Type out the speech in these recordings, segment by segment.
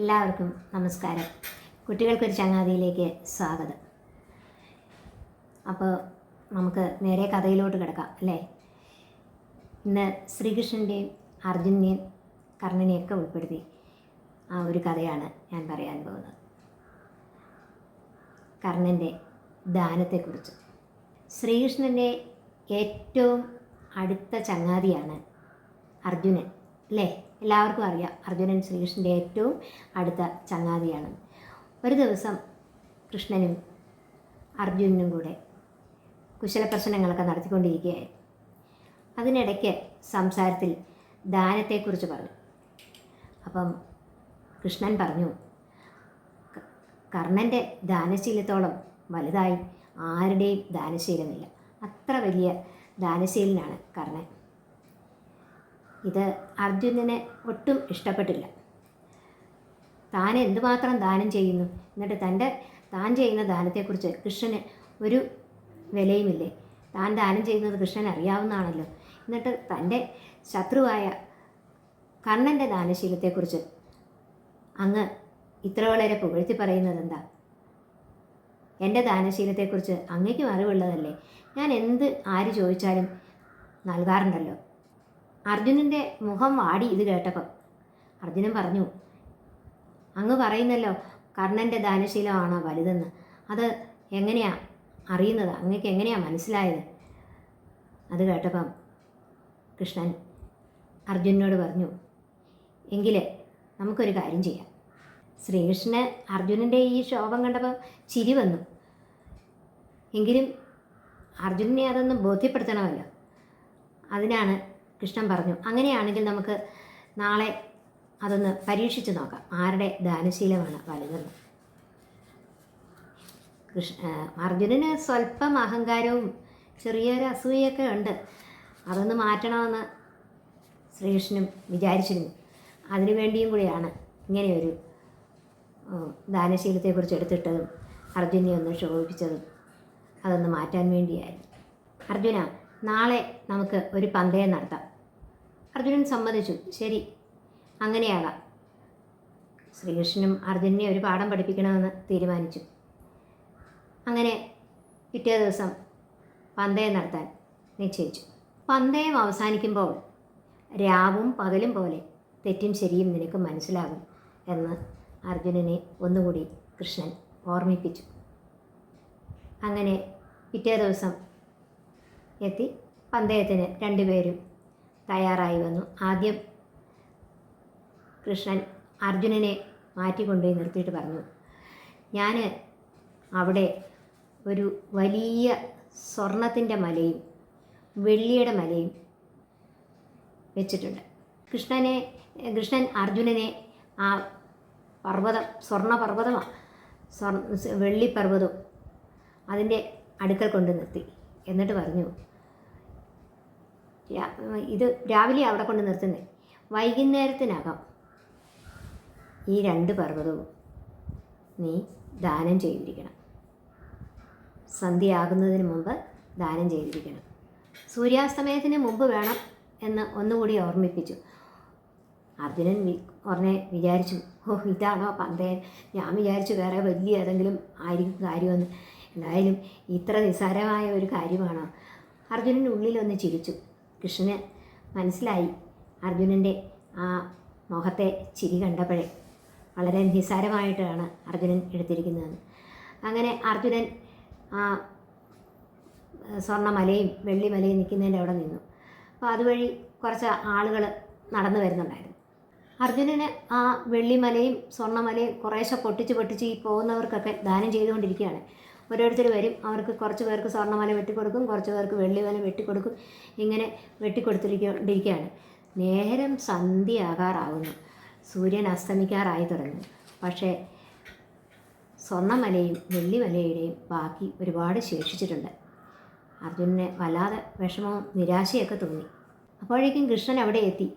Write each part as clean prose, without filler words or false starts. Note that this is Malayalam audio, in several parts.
എല്ലാവർക്കും നമസ്കാരം. കുട്ടികൾക്കൊരു ചങ്ങാതിയിലേക്ക് സ്വാഗതം. അപ്പോൾ നമുക്ക് നേരെ കഥയിലോട്ട് കിടക്കാം അല്ലേ. ഇന്ന് ശ്രീകൃഷ്ണൻ്റെയും അർജുനെയും കർണനെയൊക്കെ ഉൾപ്പെടുത്തി ആ ഒരു കഥയാണ് ഞാൻ പറയാൻ പോകുന്നത്. കർണൻ്റെ ദാനത്തെക്കുറിച്ച്. ശ്രീകൃഷ്ണൻ്റെ ഏറ്റവും അടുത്ത ചങ്ങാതിയാണ് അർജുനൻ അല്ലേ. എല്ലാവർക്കും അറിയാം അർജുനൻ ശ്രീകൃഷ്ണൻ്റെ ഏറ്റവും അടുത്ത ചങ്ങാതിയാണ്. ഒരു ദിവസം കൃഷ്ണനും അർജുനനും കൂടെ കുശലപ്രശ്നങ്ങളൊക്കെ നടത്തിക്കൊണ്ടിരിക്കുകയായിരുന്നു. അതിനിടയ്ക്ക് സംസാരത്തിൽ ദാനത്തെക്കുറിച്ച് പറഞ്ഞു. അപ്പം കൃഷ്ണൻ പറഞ്ഞു, കർണൻ്റെ ദാനശീലത്തോളം വലുതായി ആരുടെയും ദാനശീലമില്ല. അത്ര വലിയ ദാനശീലനാണ് കർണൻ. ഇത് അർജുനന് ഒട്ടും ഇഷ്ടപ്പെട്ടില്ല. താൻ എന്തുമാത്രം ദാനം ചെയ്യുന്നു, എന്നിട്ട് താൻ ചെയ്യുന്ന ദാനത്തെക്കുറിച്ച് കൃഷ്ണന് ഒരു വിലയുമില്ലേ. താൻ ദാനം ചെയ്യുന്നത് കൃഷ്ണൻ അറിയാവുന്നതാണല്ലോ. എന്നിട്ട് തൻ്റെ ശത്രുവായ കർണൻ്റെ ദാനശീലത്തെക്കുറിച്ച് അങ്ങ് ഇത്ര വളരെ പുകഴ്ത്തി പറയുന്നത് എന്താ? എൻ്റെ ദാനശീലത്തെക്കുറിച്ച് അങ്ങേക്കും അറിവുള്ളതല്ലേ. ഞാൻ ആര് ചോദിച്ചാലും നൽകാറുണ്ടല്ലോ. അർജുനൻ്റെ മുഖം വാടി ഇത് കേട്ടപ്പം അർജുനൻ പറഞ്ഞു, അങ്ങ് പറയുന്നല്ലോ കർണൻ്റെ ദാനശീലമാണോ വലുതെന്ന്. അത് എങ്ങനെയാണ് അറിയുന്നത്? അങ്ങക്ക് എങ്ങനെയാണ് മനസ്സിലായത്? അത് കേട്ടപ്പം കൃഷ്ണൻ അർജുനനോട് പറഞ്ഞു, എങ്കിൽ നമുക്കൊരു കാര്യം ചെയ്യാം. ശ്രീകൃഷ്ണന് അർജുനൻ്റെ ഈ ശോഭം കണ്ടപ്പോൾ ചിരി വന്നു. എങ്കിലും അർജുനനെ അതൊന്ന് ബോധ്യപ്പെടുത്തണമല്ലോ. അതിനാണ് കൃഷ്ണൻ പറഞ്ഞു, അങ്ങനെയാണെങ്കിൽ നമുക്ക് നാളെ അതൊന്ന് പരീക്ഷിച്ച് നോക്കാം, ആരുടെ ദാനശീലമാണ് വലുതെന്ന്. അർജുനന് സ്വല്പം അഹങ്കാരവും ചെറിയൊരു അസൂയൊക്കെ ഉണ്ട്. അതൊന്ന് മാറ്റണമെന്ന് ശ്രീകൃഷ്ണനും വിചാരിച്ചിരുന്നു. അതിനു വേണ്ടിയും കൂടിയാണ് ഇങ്ങനെയൊരു ദാനശീലത്തെക്കുറിച്ച് എടുത്തിട്ടതും അർജുനെ ഒന്ന് ശോഭിപ്പിച്ചതും. അതൊന്ന് മാറ്റാൻ വേണ്ടിയായിരുന്നു. അർജുന, നാളെ നമുക്ക് ഒരു പന്തയം നടത്താം. അർജുനൻ സമ്മതിച്ചു. ശരി, അങ്ങനെയാകാം. ശ്രീകൃഷ്ണനും അർജുനെ ഒരു പാഠം പഠിപ്പിക്കണമെന്ന് തീരുമാനിച്ചു. അങ്ങനെ പിറ്റേ ദിവസം പന്തയം നടത്താൻ നിശ്ചയിച്ചു. പന്തയം അവസാനിക്കുമ്പോൾ രാവും പകലും പോലെ തെറ്റും ശരിയും നിനക്ക് മനസ്സിലാകും എന്ന് അർജുനനെ ഒന്നുകൂടി കൃഷ്ണൻ ഓർമ്മിപ്പിച്ചു. അങ്ങനെ പിറ്റേ ദിവസം എത്തി പന്തയത്തിന് രണ്ടുപേരും തയ്യാറായി വന്നു. ആദ്യം കൃഷ്ണൻ അർജുനനെ മാറ്റിക്കൊണ്ടുപോയി നിർത്തിയിട്ട് പറഞ്ഞു, ഞാൻ അവിടെ ഒരു വലിയ സ്വർണത്തിൻ്റെ മലയും വെള്ളിയുടെ മലയും വെച്ചിട്ടുണ്ട്. കൃഷ്ണൻ അർജുനനെ ആ പർവ്വതം, സ്വർണ്ണപർവ്വതമാണ്, വെള്ളിപ്പർവ്വതം, അതിൻ്റെ അടുക്കൽ കൊണ്ട് നിർത്തി. എന്നിട്ട് പറഞ്ഞു, ഇത് രാവിലെ അവിടെ കൊണ്ട് നിർത്തുന്നത്, വൈകുന്നേരത്തിനകം ഈ 2 പർവ്വതവും നീ ദാനം ചെയ്തിരിക്കണം. സന്ധ്യയാകുന്നതിന് മുമ്പ് ദാനം ചെയ്തിരിക്കണം. സൂര്യാസ്തമയത്തിന് മുമ്പ് വേണം എന്ന് ഒന്നുകൂടി ഓർമ്മിപ്പിച്ചു. അർജുനൻ ഉടനെ വിചാരിച്ചു, ഇതാണോ പന്തയം? ഞാൻ വിചാരിച്ചു വേറെ വലിയ ഏതെങ്കിലും ആയിരിക്കും കാര്യമെന്ന്. എന്തായാലും ഇത്ര നിസ്സാരമായ ഒരു കാര്യമാണോ? അർജുനൻ ഉള്ളിലൊന്ന് ചിരിച്ചു. കൃഷ്ണന് മനസ്സിലായി അർജുനൻ്റെ ആ മുഖത്തെ ചിരി കണ്ടപ്പോഴേ വളരെ നിസ്സാരമായിട്ടാണ് അർജുനൻ എടുത്തിരിക്കുന്നതെന്ന്. അങ്ങനെ അർജുനൻ ആ സ്വർണ്ണമലയും വെള്ളിമലയും നിൽക്കുന്നതിൻ്റെ അവിടെ നിന്നു. അപ്പോൾ അതുവഴി കുറച്ച് ആളുകൾ നടന്നു വരുന്നുണ്ടായിരുന്നു. അർജുനന് ആ വെള്ളിമലയും സ്വർണ്ണമലയും കുറേശ്ശെ പൊട്ടിച്ച് ഈ പോകുന്നവർക്കൊക്കെ ദാനം ചെയ്തുകൊണ്ടിരിക്കുകയാണ്. ഓരോരുത്തർ വരും, അവർക്ക് കുറച്ച് പേർക്ക് സ്വർണ്ണമല വെട്ടിക്കൊടുക്കും, കുറച്ച് പേർക്ക് വെള്ളിമല വെട്ടിക്കൊടുക്കും. ഇങ്ങനെ വെട്ടിക്കൊടുത്തിരിക്കുകയാണ്. നേരം സന്ധ്യയാകാറാവുന്നു, സൂര്യൻ അസ്തമിക്കാറായി തുടങ്ങി. പക്ഷേ സ്വർണ്ണമലയും വെള്ളിമലയുടെയും ബാക്കി ഒരുപാട് ശേഷിച്ചിട്ടുണ്ട്. അർജുനന് വല്ലാതെ വിഷമവും നിരാശയൊക്കെ തോന്നി. അപ്പോഴേക്കും കൃഷ്ണൻ അവിടെ എത്തി.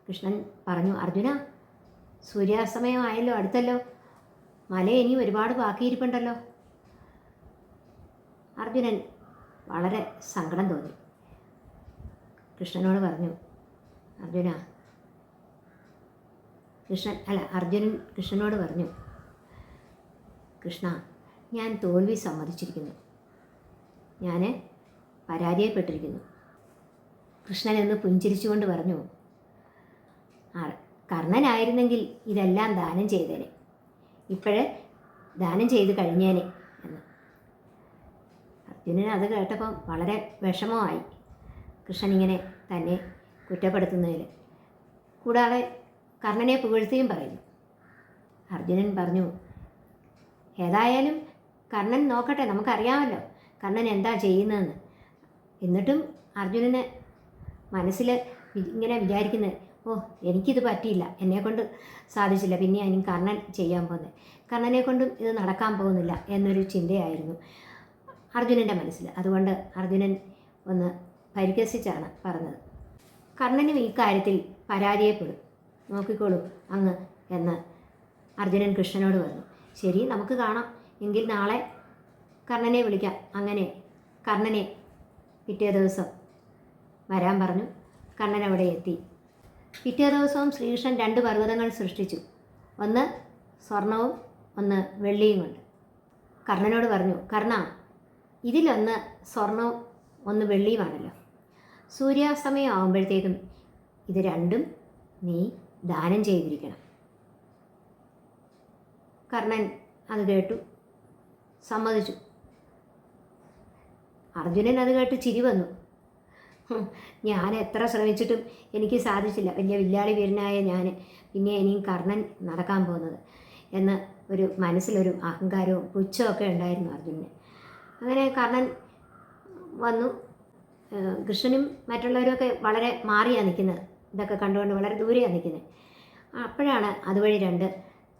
കൃഷ്ണൻ പറഞ്ഞു, അർജുന, സൂര്യാസ്തമയമായല്ലോ, അടുത്തല്ലോ, മല ഇനിയും ഒരുപാട് ബാക്കിയിരിപ്പുണ്ടല്ലോ. അർജുനൻ വളരെ സങ്കടം തോന്നി. കൃഷ്ണനോട് പറഞ്ഞു, അർജുന, അർജുനൻ കൃഷ്ണനോട് പറഞ്ഞു, കൃഷ്ണ, ഞാൻ തോൽവി സമ്മതിച്ചിരിക്കുന്നു, ഞാൻ പരാജയപ്പെട്ടിരിക്കുന്നു. കൃഷ്ണൻ എന്ന് പുഞ്ചിരിച്ചുകൊണ്ട് പറഞ്ഞു, കർണനായിരുന്നെങ്കിൽ ഇതെല്ലാം ദാനം ചെയ്തേനെ, ഇപ്പോഴേ ദാനം ചെയ്ത് കഴിഞ്ഞേനെ എന്ന്. അർജുനൻ അത് കേട്ടപ്പം വളരെ വിഷമമായി, കൃഷ്ണൻ ഇങ്ങനെ തന്നെ കുറ്റപ്പെടുത്തുന്നതിൽ. കൂടാതെ കർണനെ പുകഴ്ത്തുകയും പറയുന്നു. അർജുനൻ പറഞ്ഞു, ഏതായാലും കർണൻ നോക്കട്ടെ, നമുക്കറിയാമല്ലോ കർണൻ എന്താ ചെയ്യുന്നതെന്ന്. എന്നിട്ടും അർജുനന് മനസ്സിൽ ഇങ്ങനെ വിചാരിക്കുന്നത്, ഓ എനിക്കിത് പറ്റിയില്ല, എന്നെക്കൊണ്ട് സാധിച്ചില്ല, പിന്നെ ഇനി കർണൻ ചെയ്യാൻ പോകുന്നത്, കർണനെ കൊണ്ടും ഇത് നടക്കാൻ പോകുന്നില്ല എന്നൊരു ചിന്തയായിരുന്നു അർജുനൻ്റെ മനസ്സിൽ. അതുകൊണ്ട് അർജുനൻ ഒന്ന് പരിഹസിച്ചാണ് പറഞ്ഞത്, കർണനും ഈ കാര്യത്തിൽ പരാജയപ്പെടും, നോക്കിക്കോളൂ അങ്ങ് എന്ന് അർജുനൻ കൃഷ്ണനോട് പറഞ്ഞു. ശരി, നമുക്ക് കാണാം, എങ്കിൽ നാളെ കർണനെ വിളിക്കാം. അങ്ങനെ കർണനെ പിറ്റേ ദിവസം വരാൻ പറഞ്ഞു. കർണൻ അവിടെ എത്തി. പിറ്റേ ദിവസവും ശ്രീകൃഷ്ണൻ 2 പർവ്വതങ്ങൾ സൃഷ്ടിച്ചു, ഒന്ന് സ്വർണവും ഒന്ന് വെള്ളിയും കൊണ്ട്. കർണനോട് പറഞ്ഞു, കർണ, ഇതിലൊന്ന് സ്വർണവും ഒന്ന് വെള്ളിയുമാണല്ലോ, സൂര്യാസ്തമയം ആകുമ്പോഴത്തേക്കും ഇത് രണ്ടും നീ ദാനം ചെയ്തിരിക്കണം. കർണൻ അത് കേട്ടു, സമ്മതിച്ചു. അർജുനൻ അത് കേട്ട് ചിരി വന്നു. ഞാൻ എത്ര ശ്രമിച്ചിട്ടും എനിക്ക് സാധിച്ചില്ല, വലിയ വില്ലാളി വീരനായ ഞാൻ പിന്നെ ഇനിയും കർണൻ നടക്കാൻ പോകുന്നത് എന്ന് ഒരു മനസ്സിലൊരു അഹങ്കാരവും പുച്ഛമൊക്കെ ഉണ്ടായിരുന്നു അർജുനന്. അങ്ങനെ കർണൻ വന്നു. കൃഷ്ണനും മറ്റുള്ളവരൊക്കെ വളരെ മാറിയാണ് നിൽക്കുന്നത്, ഇതൊക്കെ കണ്ടുകൊണ്ട് വളരെ ദൂരെയാണ് നിൽക്കുന്നത്. അപ്പോഴാണ് അതുവഴി 2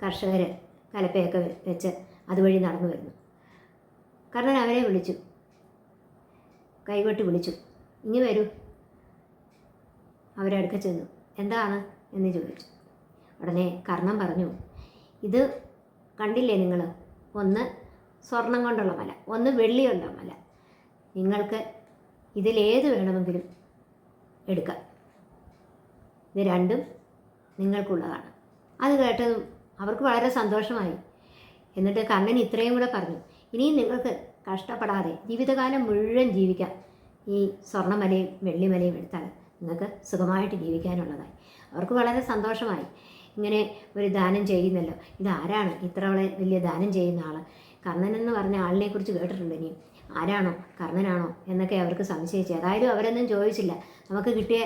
കർഷകർ കലപ്പയൊക്കെ വെച്ച് അതുവഴി നടന്നു വരുന്നു. കർണൻ അവരെ വിളിച്ചു, കൈകൊട്ടി വിളിച്ചു, ഇനി വരൂ. അവരടുക്ക ചെന്നു. എന്താണ് എന്ന് ചോദിച്ചു. ഉടനെ കർണൻ പറഞ്ഞു, ഇത് കണ്ടില്ലേ നിങ്ങൾ, ഒന്ന് സ്വർണം കൊണ്ടുള്ള മല, ഒന്ന് വെള്ളി കൊണ്ടുള്ള മല, നിങ്ങൾക്ക് ഇതിലേത് വേണമെങ്കിലും എടുക്കാം, ഇത് രണ്ടും നിങ്ങൾക്കുള്ളതാണ്. അത് കേട്ടതും അവർക്ക് വളരെ സന്തോഷമായി. എന്നിട്ട് കർണൻ ഇത്രയും കൂടെ പറഞ്ഞു, ഇനിയും നിങ്ങൾക്ക് കഷ്ടപ്പെടാതെ ജീവിതകാലം മുഴുവൻ ജീവിക്കാം, ഈ സ്വർണ്ണമലയും വെള്ളിമലയും എടുത്താൽ നിങ്ങൾക്ക് സുഖമായിട്ട് ജീവിക്കാനുള്ളതായി. അവർക്ക് വളരെ സന്തോഷമായി. ഇങ്ങനെ ഒരു ദാനം ചെയ്യുന്നല്ലോ, ഇതാരാണ് ഇത്ര വലിയ ദാനം ചെയ്യുന്ന ആൾ? കർണനെന്ന് പറഞ്ഞ ആളിനെക്കുറിച്ച് കേട്ടിട്ടുണ്ട്, ഇനിയും ആരാണോ, കർണനാണോ എന്നൊക്കെ അവർക്ക് സംശയിച്ചു. ഏതായാലും അവരൊന്നും ചോദിച്ചില്ല, നമുക്ക് കിട്ടിയ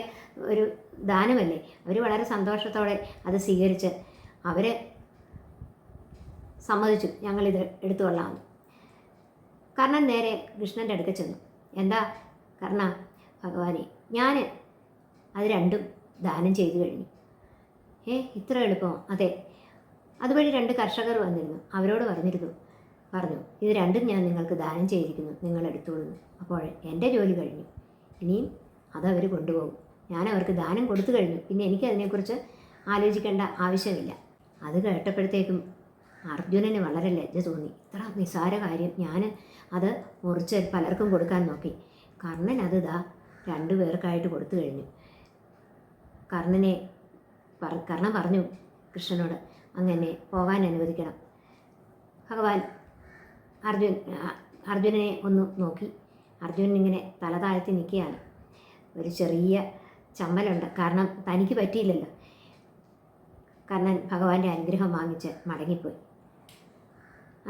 ഒരു ദാനമല്ലേ. അവർ വളരെ സന്തോഷത്തോടെ അത് സ്വീകരിച്ച് അവർ സമ്മതിച്ചു, ഞങ്ങളിത് എടുത്തുകൊള്ളാമെന്ന്. കർണൻ നേരെ കൃഷ്ണൻ്റെ അടുക്ക ചെന്നു. എന്താ കർണ, ഭഗവാനെ, ഞാൻ അത് രണ്ടും ദാനം ചെയ്തു കഴിഞ്ഞു. ഇത്ര എളുപ്പമോ? അതെ. അതുവഴി 2 കർഷകർ വന്നിരുന്നു, അവരോട് പറഞ്ഞു ഇത് രണ്ടും ഞാൻ നിങ്ങൾക്ക് ദാനം ചെയ്തിരിക്കുന്നു, നിങ്ങൾ എടുത്തോളുന്നു. അപ്പോൾ എൻ്റെ ജോലി കഴിഞ്ഞു, ഇനിയും അതവർ കൊണ്ടുപോകും. ഞാൻ അവർക്ക് ദാനം കൊടുത്തു കഴിഞ്ഞു, പിന്നെ എനിക്കതിനെക്കുറിച്ച് ആലോചിക്കേണ്ട ആവശ്യമില്ല. അത് കേട്ടപ്പോഴത്തേക്കും അർജുനന് വളരെ ലജ്ജ തോന്നി. ഇത്ര നിസ്സാര കാര്യം ഞാൻ അത് മുറിച്ച് പലർക്കും കൊടുക്കാൻ നോക്കി. കർണൻ അത് 2 പേർക്കായിട്ട് കൊടുത്തു കഴിഞ്ഞു. കർണൻ പറഞ്ഞു കൃഷ്ണനോട്, അങ്ങനെ പോകാൻ അനുവദിക്കണം. ഭഗവാൻ അർജുനനെ ഒന്ന് നോക്കി. അർജുനൻ ഇങ്ങനെ തല താഴ്ത്തി നിൽക്കുകയാണ്. ഒരു ചെറിയ ചമ്മലുണ്ട്, കാരണം തനിക്ക് പറ്റിയില്ലല്ലോ. കർണൻ ഭഗവാന്റെ അനുഗ്രഹം വാങ്ങിച്ച് മടങ്ങിപ്പോയി.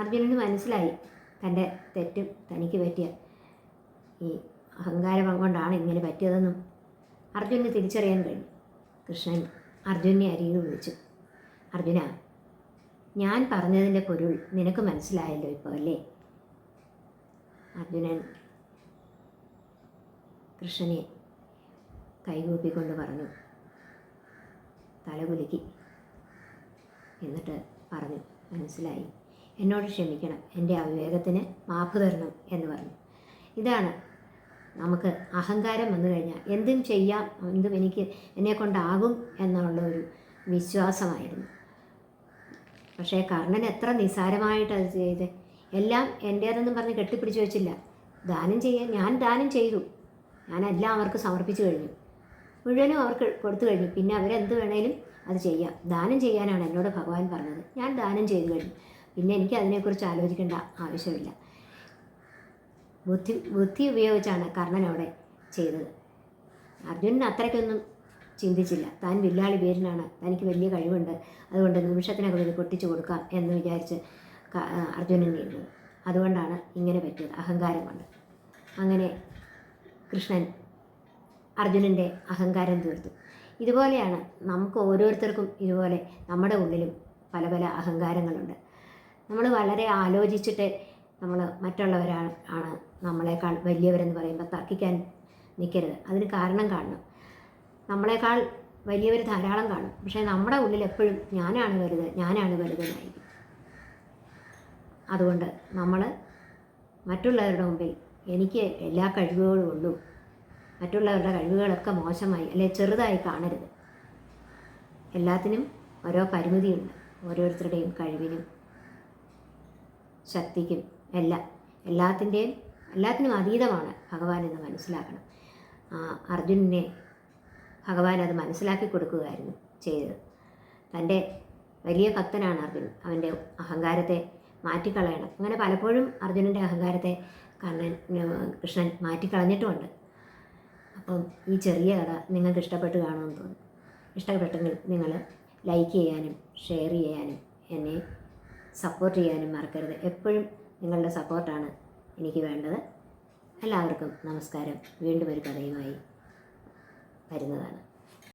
അർജുനന് മനസ്സിലായി തൻ്റെ തെറ്റും തനിക്ക് പറ്റിയ ഈ അഹങ്കാരം കൊണ്ടാണ് ഇങ്ങനെ പറ്റിയതെന്നും അർജുനന് തിരിച്ചറിയാൻ കഴിഞ്ഞു. കൃഷ്ണൻ അർജുനെ അരികിൽ വിളിച്ചു. അർജുന, ഞാൻ പറഞ്ഞതിൻ്റെ പൊരുൾ നിനക്ക് മനസ്സിലായല്ലോ ഇപ്പോൾ അല്ലേ? അർജുനൻ കൃഷ്ണനെ കൈകൂപ്പിക്കൊണ്ട് പറഞ്ഞു, തലകുലുക്കി. എന്നിട്ട് പറഞ്ഞു, മനസ്സിലായി, എന്നോട് ക്ഷമിക്കണം, എൻ്റെ അവിവേകത്തിന് മാപ്പ് തരണം എന്ന് പറഞ്ഞു. ഇതാണ് നമുക്ക് അഹങ്കാരം വന്നു കഴിഞ്ഞാൽ എന്തും ചെയ്യാം, എന്തും എന്നെക്കൊണ്ടാകും എന്നുള്ള ഒരു വിശ്വാസമായിരുന്നു. പക്ഷേ കർണൻ എത്ര നിസ്സാരമായിട്ടത് ചെയ്ത്, എല്ലാം എൻ്റേതെന്നും പറഞ്ഞ് കെട്ടിപ്പിടിച്ച് വെച്ചില്ല. ഞാൻ ദാനം ചെയ്തു, ഞാനെല്ലാം അവർക്ക് സമർപ്പിച്ചു കഴിഞ്ഞു, മുഴുവനും അവർക്ക് കൊടുത്തു കഴിഞ്ഞു. പിന്നെ അവരെന്ത് വേണേലും അത് ചെയ്യാം. ദാനം ചെയ്യാനാണ് എന്നോട് ഭഗവാൻ പറഞ്ഞത്. ഞാൻ ദാനം ചെയ്തു കഴിഞ്ഞു. പിന്നെ എനിക്ക് അതിനെക്കുറിച്ച് ആലോചിക്കേണ്ട ആവശ്യമില്ല. ബുദ്ധി ഉപയോഗിച്ചാണ് കർണൻ അവിടെ ചെയ്തത്. അർജുനൻ അത്രയ്ക്കൊന്നും ചിന്തിച്ചില്ല. താൻ വില്ലാളി വീരനാണ്, തനിക്ക് വലിയ കഴിവുണ്ട്, അതുകൊണ്ട് നിമിഷത്തിനകം ഇത് പൊട്ടിച്ചു കൊടുക്കാം എന്ന് വിചാരിച്ച് അർജുനൻ ഇരുന്നത്. അതുകൊണ്ടാണ് ഇങ്ങനെ പറ്റിയത്, അഹങ്കാരം കൊണ്ട്. അങ്ങനെ കൃഷ്ണൻ അർജുനൻ്റെ അഹങ്കാരം തീർത്തു. ഇതുപോലെയാണ് നമുക്ക് ഓരോരുത്തർക്കും ഇതുപോലെ നമ്മുടെ ഉള്ളിലും പല പല അഹങ്കാരങ്ങളുണ്ട്. നമ്മൾ വളരെ ആലോചിച്ചിട്ട് നമ്മൾ മറ്റുള്ളവരാണ് നമ്മളെക്കാൾ വലിയവരെന്ന് പറയുമ്പോൾ തർക്കിക്കാൻ നിൽക്കരുത്. അതിന് കാരണം കാണണം. നമ്മളെക്കാൾ വലിയവർ ധാരാളം കാണും, പക്ഷേ നമ്മുടെ ഉള്ളിൽ എപ്പോഴും ഞാനാണ് വലുതെന്നായിരിക്കും. അതുകൊണ്ട് നമ്മൾ മറ്റുള്ളവരുടെ മുമ്പിൽ എനിക്ക് എല്ലാ കഴിവുകളും ഉള്ളൂ, മറ്റുള്ളവരുടെ കഴിവുകളൊക്കെ മോശമായി അല്ലെ ചെറുതായി കാണരുത്. എല്ലാത്തിനും ഓരോ പരിമിതിയുണ്ട്. ഓരോരുത്തരുടെയും കഴിവിനും ശക്തിക്കും എല്ലാത്തിനും അതീതമാണ് ഭഗവാൻ എന്ന് മനസ്സിലാക്കണം. അർജുനനെ ഭഗവാൻ അത് മനസ്സിലാക്കി കൊടുക്കുകയായിരുന്നു ചെയ്തത്. തൻ്റെ വലിയ ഭക്തനാണ് അർജുനൻ. അവൻ്റെ അഹങ്കാരത്തെ മാറ്റിക്കളയണം. അങ്ങനെ പലപ്പോഴും അർജുനൻ്റെ അഹങ്കാരത്തെ കൃഷ്ണൻ മാറ്റിക്കളഞ്ഞിട്ടുമുണ്ട്. അപ്പം ഈ ചെറിയ കഥ നിങ്ങൾക്ക് ഇഷ്ടപ്പെട്ട് കാണുമെന്ന് തോന്നുന്നു. ഇഷ്ടപ്പെട്ടെങ്കിൽ നിങ്ങൾ ലൈക്ക് ചെയ്യാനും ഷെയർ ചെയ്യാനും എന്നെ സപ്പോർട്ട് ചെയ്യാനും മറക്കരുത്. എപ്പോഴും നിങ്ങളുടെ സപ്പോർട്ടാണ് എനിക്ക് വേണ്ടത്. എല്ലാവർക്കും നമസ്കാരം. വീണ്ടും ഒരു കഥയുമായി വരുന്നതാണ്.